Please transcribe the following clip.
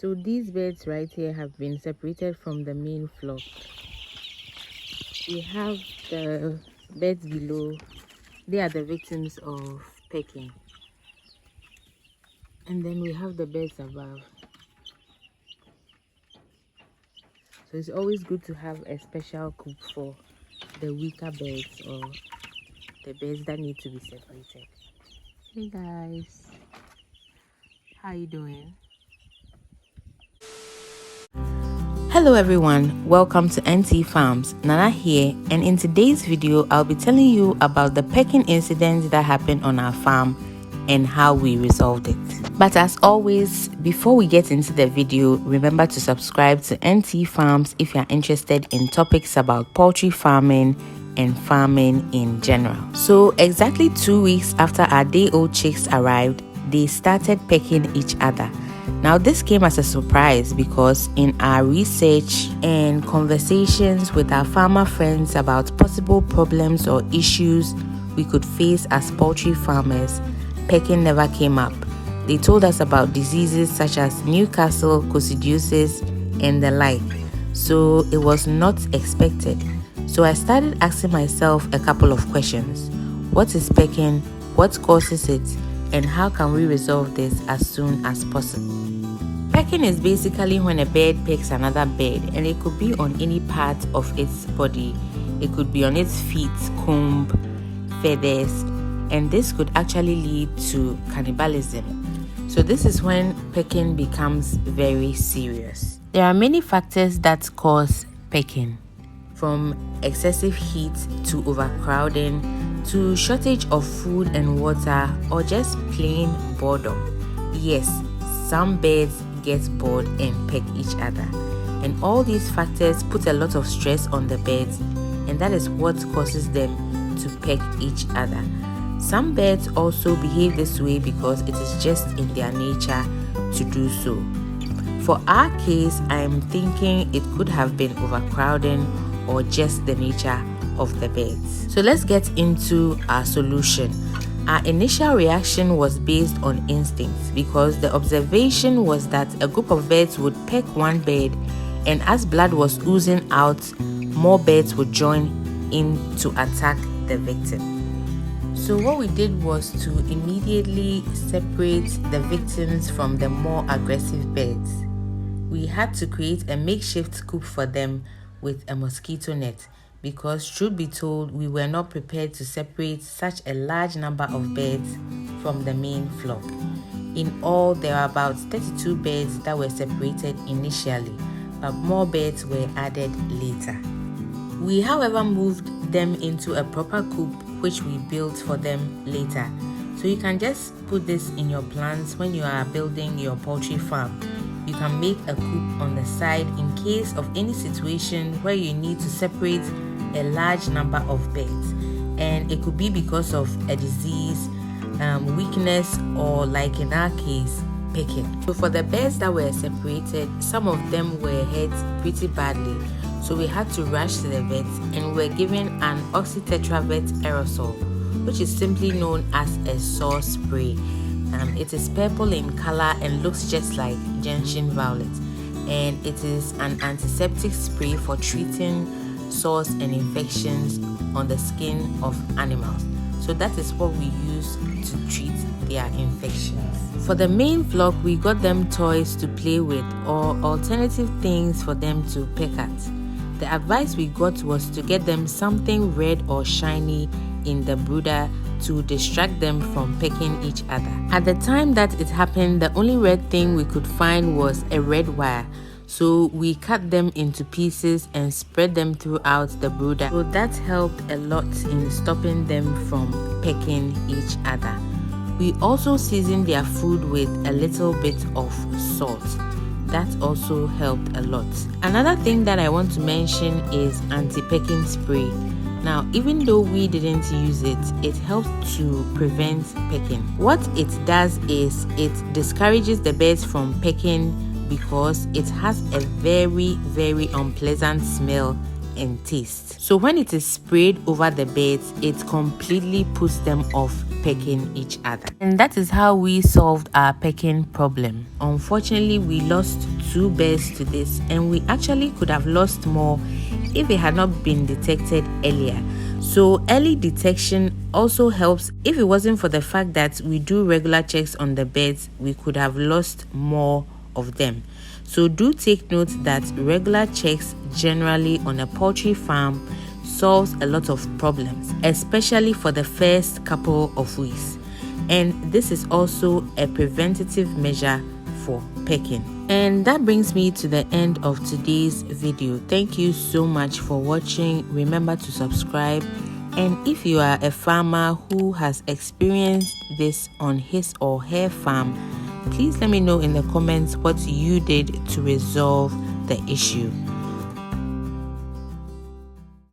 So these birds right here have been separated from the main flock. We have the birds below. They are the victims of pecking. And then we have the birds above. So it's always good to have a special coop for the weaker birds or the birds that need to be separated. Hey guys, how you doing? Hello everyone, welcome to NT Farms. Nana here, and in today's video I'll be telling you about the pecking incident that happened on our farm and how we resolved it. But as always, before we get into the video, remember to subscribe to NT Farms if you're interested in topics about poultry farming and farming in general. So exactly 2 weeks after our day-old chicks arrived, they started pecking each other. Now this came as a surprise because in our research and conversations with our farmer friends about possible problems or issues we could face as poultry farmers, pecking never came up. They told us about diseases such as Newcastle, coccidiosis, and the like. So it was not expected. So I started asking myself a couple of questions. What is pecking? What causes it? And how can we resolve this as soon as possible? Pecking is basically when a bird pecks another bird, and it could be on any part of its body. It could be on its feet, comb, feathers, and this could actually lead to cannibalism. So this is when pecking becomes very serious. There are many factors that cause pecking, from excessive heat to overcrowding to shortage of food and water or just plain boredom. Yes, some birds get bored and peck each other, and all these factors put a lot of stress on the birds, and that is what causes them to peck each other. Some birds also behave this way because it is just in their nature to do so. For our case, I am thinking it could have been overcrowding or just the nature of the birds. So let's get into our solution. Our initial reaction was based on instinct because the observation was that a group of birds would peck one bird, and as blood was oozing out, more birds would join in to attack the victim. So what we did was to immediately separate the victims from the more aggressive birds. We had to create a makeshift coop for them with a mosquito net because, truth be told, we were not prepared to separate such a large number of birds from the main flock. In all, there were about 32 birds that were separated initially, but more birds were added later. We, however, moved them into a proper coop which we built for them later. So you can just put this in your plans when you are building your poultry farm. You can make a coop on the side in case of any situation where you need to separate a large number of birds, and it could be because of a disease, weakness, or like in our case, pecking. So for the birds that were separated, some of them were hurt pretty badly. So we had to rush to the vet and were given an oxytetravet aerosol, which is simply known as a sore spray. It is purple in color and looks just like gentian violet, and it is an antiseptic spray for treating sores and infections on the skin of animals. So that is what we use to treat their infections. For the main flock, we got them toys to play with or alternative things for them to peck at. The advice we got was to get them something red or shiny in the brooder to distract them from pecking each other. At the time that it happened, the only red thing we could find was a red wire. So we cut them into pieces and spread them throughout the brooder. So that helped a lot in stopping them from pecking each other. We also seasoned their food with a little bit of salt. That also helped a lot. Another thing that I want to mention is anti-pecking spray. Now, even though we didn't use it, it helps to prevent pecking. What it does is it discourages the birds from pecking because it has a very, very unpleasant smell and taste. So when it is sprayed over the beds, it completely puts them off pecking each other. And that is how we solved our pecking problem. Unfortunately, we lost 2 birds to this, and we actually could have lost more if it had not been detected earlier. So early detection also helps. If it wasn't for the fact that we do regular checks on the beds, we could have lost more of them. So do take note that regular checks generally on a poultry farm solves a lot of problems, especially for the first couple of weeks. And this is also a preventative measure for pecking. And that brings me to the end of today's video. Thank you so much for watching. Remember to subscribe, and if you are a farmer who has experienced this on his or her farm, please let me know in the comments what you did to resolve the issue.